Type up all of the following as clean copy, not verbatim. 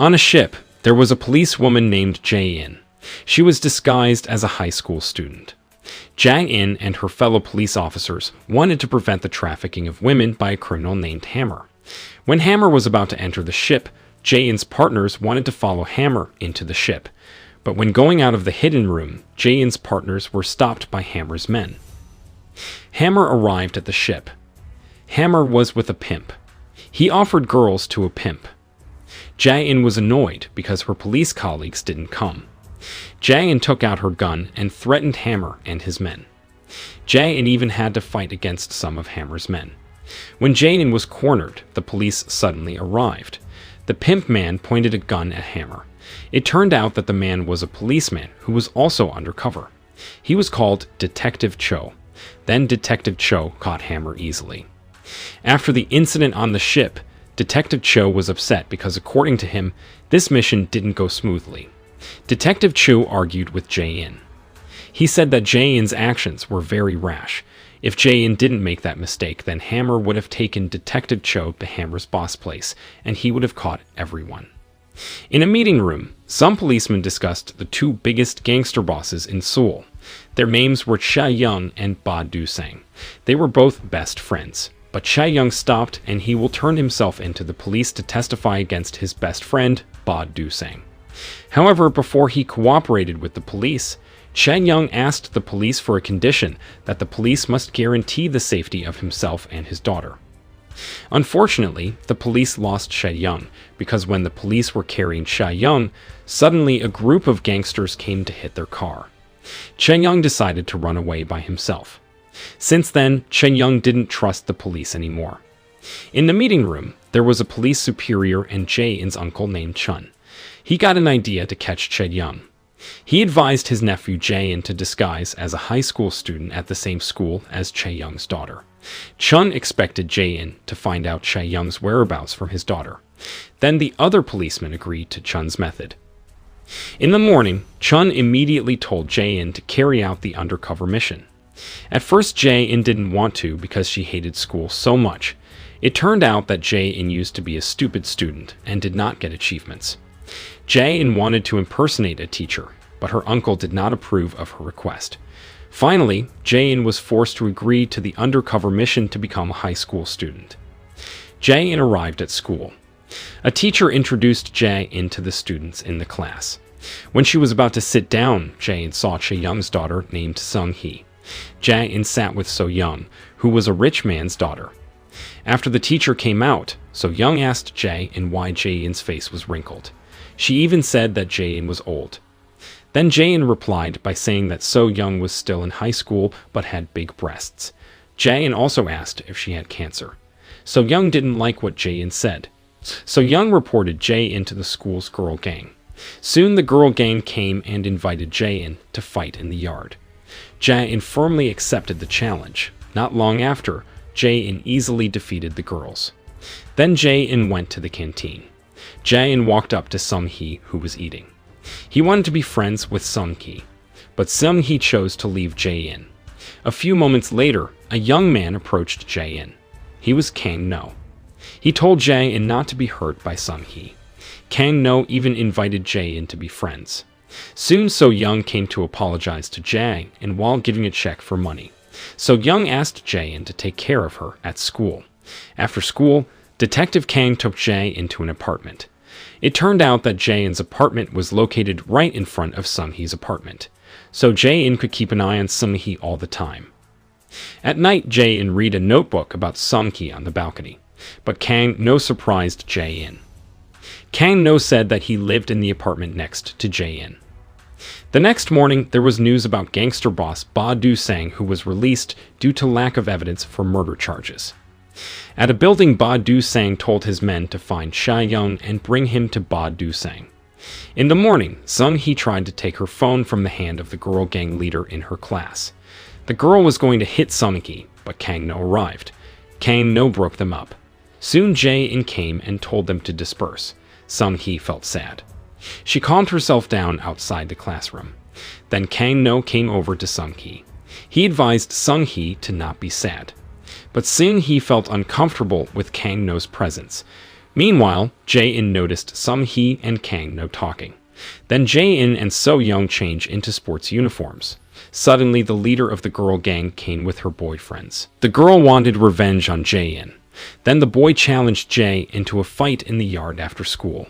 On a ship, there was a policewoman named Jae-in. She was disguised as a high school student. Jae-in and her fellow police officers wanted to prevent the trafficking of women by a criminal named Hammer. When Hammer was about to enter the ship, Jae-in's partners wanted to follow Hammer into the ship. But when going out of the hidden room, Jae-in's partners were stopped by Hammer's men. Hammer arrived at the ship. Hammer was with a pimp. He offered girls to a pimp. Jae-in was annoyed because her police colleagues didn't come. Jae-in took out her gun and threatened Hammer and his men. Jae-in even had to fight against some of Hammer's men. When Jae-in was cornered, the police suddenly arrived. The pimp man pointed a gun at Hammer. It turned out that the man was a policeman who was also undercover. He was called Detective Cho. Then Detective Cho caught Hammer easily. After the incident on the ship, Detective Cho was upset because, according to him, this mission didn't go smoothly. Detective Cho argued with Jae-in. He said that Jae-in's actions were very rash. If Jae-in didn't make that mistake, then Hammer would have taken Detective Cho to Hammer's boss place, and he would have caught everyone. In a meeting room, some policemen discussed the two biggest gangster bosses in Seoul. Their names were Chae-young and Ba Do-sang. They were both best friends. But Chae-young stopped, and he will turn himself into the police to testify against his best friend, Ba Do-sang. However, before he cooperated with the police, Chae-young asked the police for a condition that the police must guarantee the safety of himself and his daughter. Unfortunately, the police lost Chae-young, because when the police were carrying Chae-young, suddenly a group of gangsters came to hit their car. Chae-young decided to run away by himself. Since then, Chae-young didn't trust the police anymore. In the meeting room, there was a police superior and Jae-in's uncle named Chun. He got an idea to catch Chae-young. He advised his nephew Jae-in to disguise as a high school student at the same school as Chae-young's daughter. Chun expected Jae-in to find out Chae-young's whereabouts from his daughter. Then the other policemen agreed to Chun's method. In the morning, Chun immediately told Jae-in to carry out the undercover mission. At first, Jae-in didn't want to because she hated school so much. It turned out that Jae-in used to be a stupid student and did not get achievements. Jae-in wanted to impersonate a teacher, but her uncle did not approve of her request. Finally, Jae-in was forced to agree to the undercover mission to become a high school student. Jae-in arrived at school. A teacher introduced Jae-in to the students in the class. When she was about to sit down, Jae-in saw Chae-young's daughter named Sung-hee. Jae-in sat with So-young, who was a rich man's daughter. After the teacher came out, So-young asked Jae-in why Jae-in's face was wrinkled. She even said that Jae-in was old. Then Jae-in replied by saying that So-young was still in high school but had big breasts. Jae-in also asked if she had cancer. So-young didn't like what Jae-in said. So-young reported Jae-in to the school's girl gang. Soon the girl gang came and invited Jae-in to fight in the yard. Jae-in firmly accepted the challenge. Not long after, Jae-in easily defeated the girls. Then Jae-in went to the canteen. Jae-in walked up to Sung-hee, who was eating. He wanted to be friends with Sung-hee, but Sung-hee chose to leave Jae-in. A few moments later, a young man approached Jae-in. He was Kang-no. He told Jae-in not to be hurt by Sung-hee. Kang-no even invited Jae-in to be friends. Soon So-young came to apologize to Jae-in while giving a check for money. So-young asked Jae-in to take care of her at school. After school, Detective Kang took Jae-in to an apartment. It turned out that Jae-in's apartment was located right in front of Sung-hee's apartment, so Jae-in could keep an eye on Sung-hee all the time. At night, Jae-in read a notebook about Sung-hee on the balcony, but Kang-no surprised Jae-in. Kang-no said that he lived in the apartment next to Jae-in. The next morning, there was news about gangster boss Ba Do-sang, who was released due to lack of evidence for murder charges. At a building, Ba Do-sang told his men to find Chae-young and bring him to Ba Do-sang. In the morning, Sung-hee tried to take her phone from the hand of the girl gang leader in her class. The girl was going to hit Sung-hee, but Kang-no arrived. Kang-no broke them up. Soon Jae-in came and told them to disperse. Sung-hee felt sad. She calmed herself down outside the classroom. Then Kang-no came over to Sung-hee. He advised Sung-hee to not be sad. But soon he felt uncomfortable with Kang-no's presence. Meanwhile, Jae-in noticed Sung-hee and Kang-no talking. Then Jae-in and So-young change into sports uniforms. Suddenly, the leader of the girl gang came with her boyfriends. The girl wanted revenge on Jae-in. Then the boy challenged Jae into a fight in the yard after school.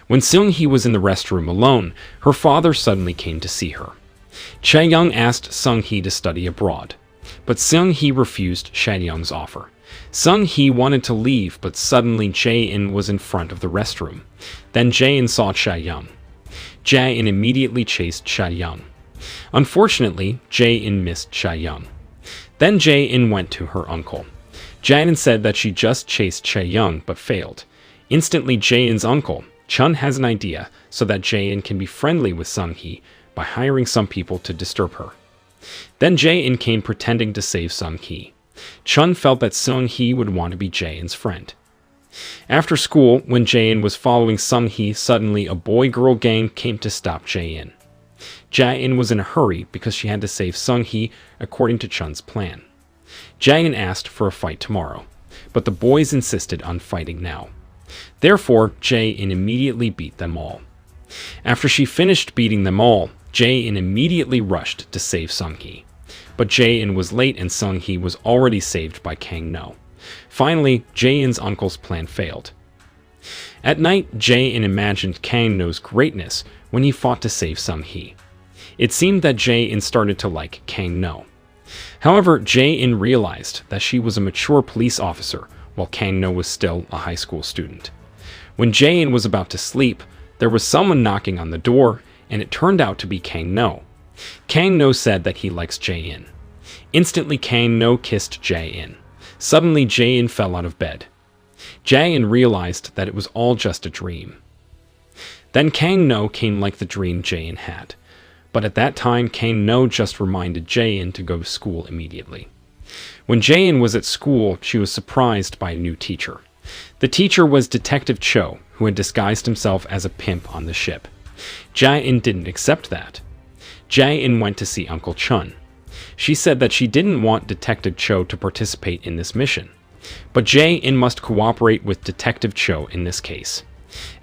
When Seung-hee was in the restroom alone, her father suddenly came to see her. Chae-young asked Sung-hee to study abroad, but Seung-hee refused Chae-young's offer. Sung-hee wanted to leave, but suddenly Jae-in was in front of the restroom. Then Jae-in saw Chae-young. Jae-in immediately chased Chae-young. Unfortunately, Jae-in missed Chae-young. Then Jae-in went to her uncle. Jae-in said that she just chased Chae-young but failed. Instantly, Jae-in's uncle, Chun, has an idea so that Jae-in can be friendly with Sung-hee by hiring some people to disturb her. Then Jae-in came pretending to save Sung-hee. Chun felt that Sung-hee would want to be Jae-in's friend. After school, when Jae-in was following Sung-hee, suddenly a boy-girl gang came to stop Jae-in. Jae-in was in a hurry because she had to save Sung-hee according to Chun's plan. Jae-in asked for a fight tomorrow, but the boys insisted on fighting now. Therefore, Jae-in immediately beat them all. After she finished beating them all, Jae-in immediately rushed to save Sung-hee. But Jae-in was late and Sung-hee was already saved by Kang-no. Finally, Jae-in's uncle's plan failed. At night, Jae-in imagined Kang-no's greatness when he fought to save Sung-hee. It seemed that Jae-in started to like Kang-no. However, Jae-in realized that she was a mature police officer while Kang-no was still a high school student. When Jae-in was about to sleep, there was someone knocking on the door, and it turned out to be Kang-no. Kang-no said that he likes Jae-in. Instantly, Kang-no kissed Jae-in. Suddenly, Jae-in fell out of bed. Jae-in realized that it was all just a dream. Then Kang-no came like the dream Jae-in had. But at that time, Kang-no just reminded Jae-in to go to school immediately. When Jae-in was at school, she was surprised by a new teacher. The teacher was Detective Cho, who had disguised himself as a pimp on the ship. Jae-in didn't accept that. Jae-in went to see Uncle Chun. She said that she didn't want Detective Cho to participate in this mission, but Jae-in must cooperate with Detective Cho in this case.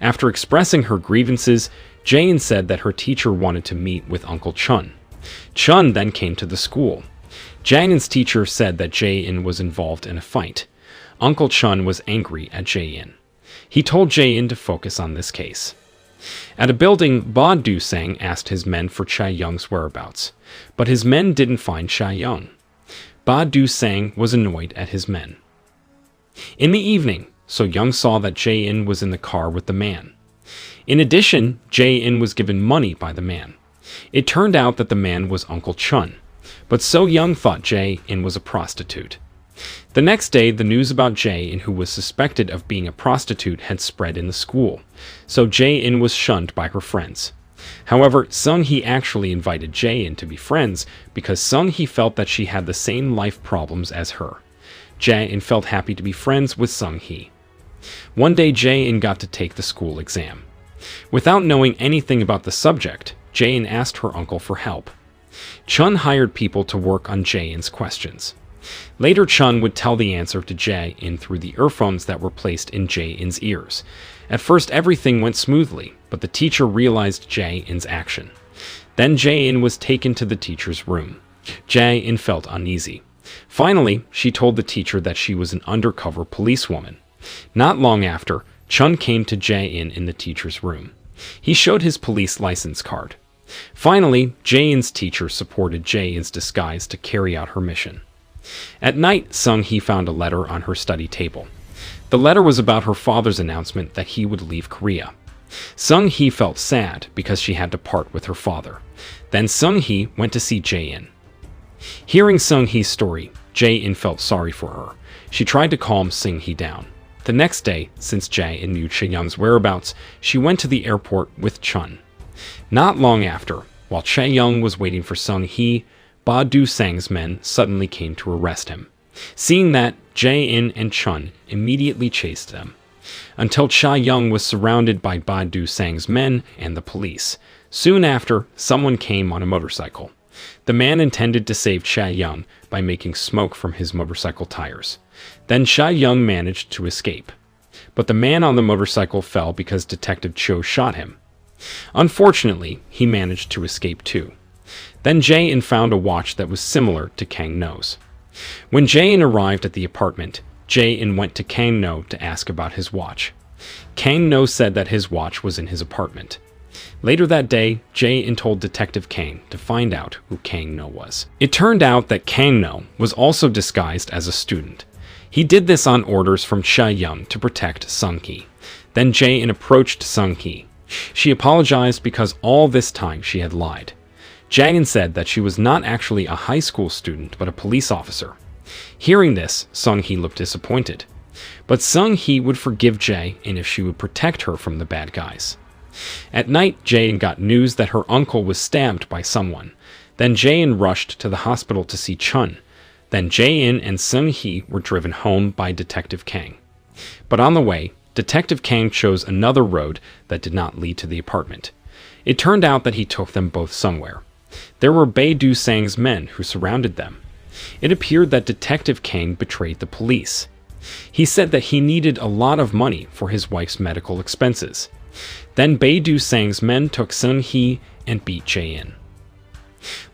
After expressing her grievances, Jae-in said that her teacher wanted to meet with Uncle Chun. Chun then came to the school. Jae-in's teacher said that Jae-in was involved in a fight. Uncle Chun was angry at Jae-in. He told Jae-in to focus on this case. At a building, Ba Du-sang asked his men for Chae-young's whereabouts, but his men didn't find Chae-young. Ba Du-sang was annoyed at his men. In the evening, So-young saw that Jae-in was in the car with the man. In addition, Jae-in was given money by the man. It turned out that the man was Uncle Chun, but So-young thought Jae-in was a prostitute. The next day, the news about Jae-in, who was suspected of being a prostitute, had spread in the school, so Jae-in was shunned by her friends. However, Sung-hee actually invited Jae-in to be friends because Sung-hee felt that she had the same life problems as her. Jae-in felt happy to be friends with Sung-hee. One day, Jae-in got to take the school exam. Without knowing anything about the subject, Jae-in asked her uncle for help. Chun hired people to work on Jae-in's questions. Later, Chun would tell the answer to Jae-in through the earphones that were placed in Jae-in's ears. At first, everything went smoothly, but the teacher realized Jae-in's action. Then Jae-in was taken to the teacher's room. Jae-in felt uneasy. Finally, she told the teacher that she was an undercover policewoman. Not long after, Chun came to Jae-in in the teacher's room. He showed his police license card. Finally, Jae-in's teacher supported Jae-in's disguise to carry out her mission. At night, Sung-hee found a letter on her study table. The letter was about her father's announcement that he would leave Korea. Sung-hee felt sad because she had to part with her father. Then Sung-hee went to see Jae-in. Hearing Sung-hee's story, Jae-in felt sorry for her. She tried to calm Sung-hee down. The next day, since Jae-in knew Chae-young's whereabouts, she went to the airport with Chun. Not long after, while Chae-young was waiting for Sung-hee, Ba Du-sang's men suddenly came to arrest him. Seeing that, Jae-in and Chun immediately chased them, until Chae-young was surrounded by Ba Du-sang's men and the police. Soon after, someone came on a motorcycle. The man intended to save Chae-young by making smoke from his motorcycle tires. Then Chae-young managed to escape. but the man on the motorcycle fell because Detective Cho shot him. Unfortunately, he managed to escape too. Then Jae-in found a watch that was similar to Kang-no's. When Jae-in arrived at the apartment, Jae-in went to Kang-no to ask about his watch. Kang-no said that his watch was in his apartment. Later that day, Jae-in told Detective Kang to find out who Kang-no was. It turned out that Kang-no was also disguised as a student. He did this on orders from Chae-young to protect Sung-hee. Then Jae-in approached Sung-hee. She apologized because all this time she had lied. Jae-in said that she was not actually a high school student but a police officer. Hearing this, Sung-hee looked disappointed. But Sung-hee would forgive Jae-in if she would protect her from the bad guys. At night, Jae-in got news that her uncle was stabbed by someone. Then Jae-in rushed to the hospital to see Chun. Then Jae-in and Sung-hee were driven home by Detective Kang. But on the way, Detective Kang chose another road that did not lead to the apartment. It turned out that he took them both somewhere. There were Bae Do-sang's men who surrounded them. It appeared that Detective Kang betrayed the police. He said that he needed a lot of money for his wife's medical expenses. Then Bae Do-sang's men took Sung-hee and beat Jae-in.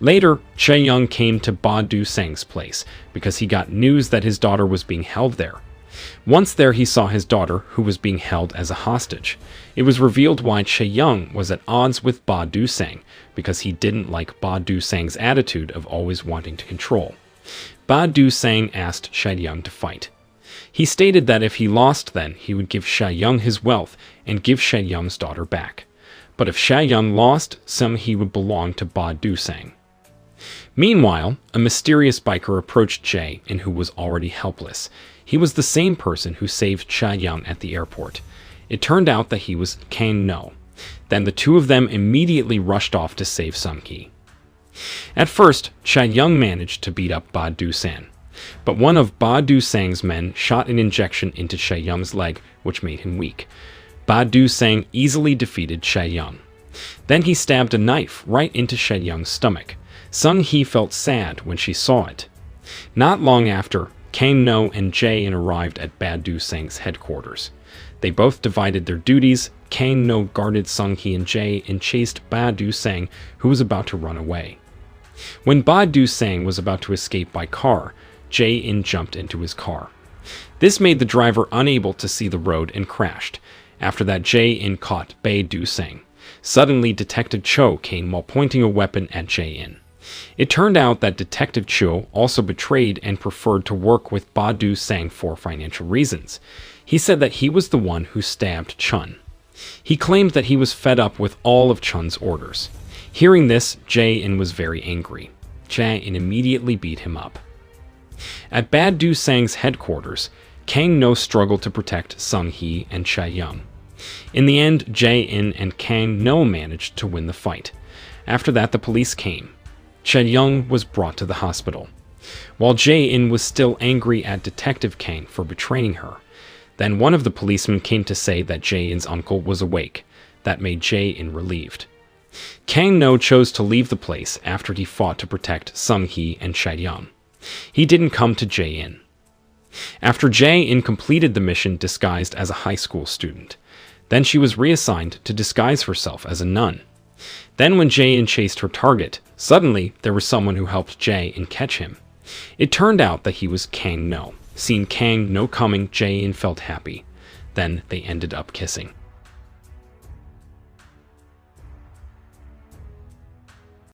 Later, Chae-young came to Ba Do-sang's place because he got news that his daughter was being held there. Once there, he saw his daughter, who was being held as a hostage. It was revealed why Chae-young was at odds with Ba Do-sang, because he didn't like Ba Do-sang's attitude of always wanting to control. Ba Do-sang asked Chae-young to fight. He stated that if he lost then, he would give Chae-young his wealth and give Chae-young's daughter back. But if Chae-young lost, Sung-hee would belong to Ba Do-sang. Meanwhile, a mysterious biker approached Jae-in, who was already helpless. He was the same person who saved Chae-young at the airport. It turned out that he was Kang-no. Then the two of them immediately rushed off to save Sung-hee. At first, Chae-young managed to beat up Ba Do-sang, but one of Ba Do-sang's men shot an injection into Chae-young's leg, which made him weak. Ba Do-sang easily defeated Chae-young. Then he stabbed a knife right into Chae-young's stomach. Sung-hee felt sad when she saw it. Not long after, Kang-no and Jae-in arrived at Ba Do-sang's headquarters. They both divided their duties. Kang-no guarded Sung-hee and Jae-in chased Ba Do-sang, who was about to run away. When Ba Do-sang was about to escape by car, Jae-in jumped into his car. This made the driver unable to see the road and crashed. After that, Jae-in caught Bae Do-sang. Suddenly, Detective Cho came while pointing a weapon at Jae-in. It turned out that Detective Cho also betrayed and preferred to work with Ba Do-sang for financial reasons. He said that he was the one who stabbed Chun. He claimed that he was fed up with all of Chun's orders. Hearing this, Jae-in was very angry. Jae-in immediately beat him up. At Ba Do-sang's headquarters, Kang-no struggled to protect Sung-hee and Chae-young. In the end, Jae-in and Kang-no managed to win the fight. After that, the police came. Chae-young was brought to the hospital, while Jae-in was still angry at Detective Kang for betraying her. Then one of the policemen came to say that Jae-in's uncle was awake. That made Jae-in relieved. Kang-no chose to leave the place after he fought to protect Sung-hee and Chae-young. He didn't come to Jae-in. After Jae-in completed the mission disguised as a high school student, then she was reassigned to disguise herself as a nun. Then when Jae-in chased her target, suddenly there was someone who helped Jae-in catch him. It turned out that he was Kang-no. Seeing Kang-no coming, Jae-in felt happy. Then they ended up kissing.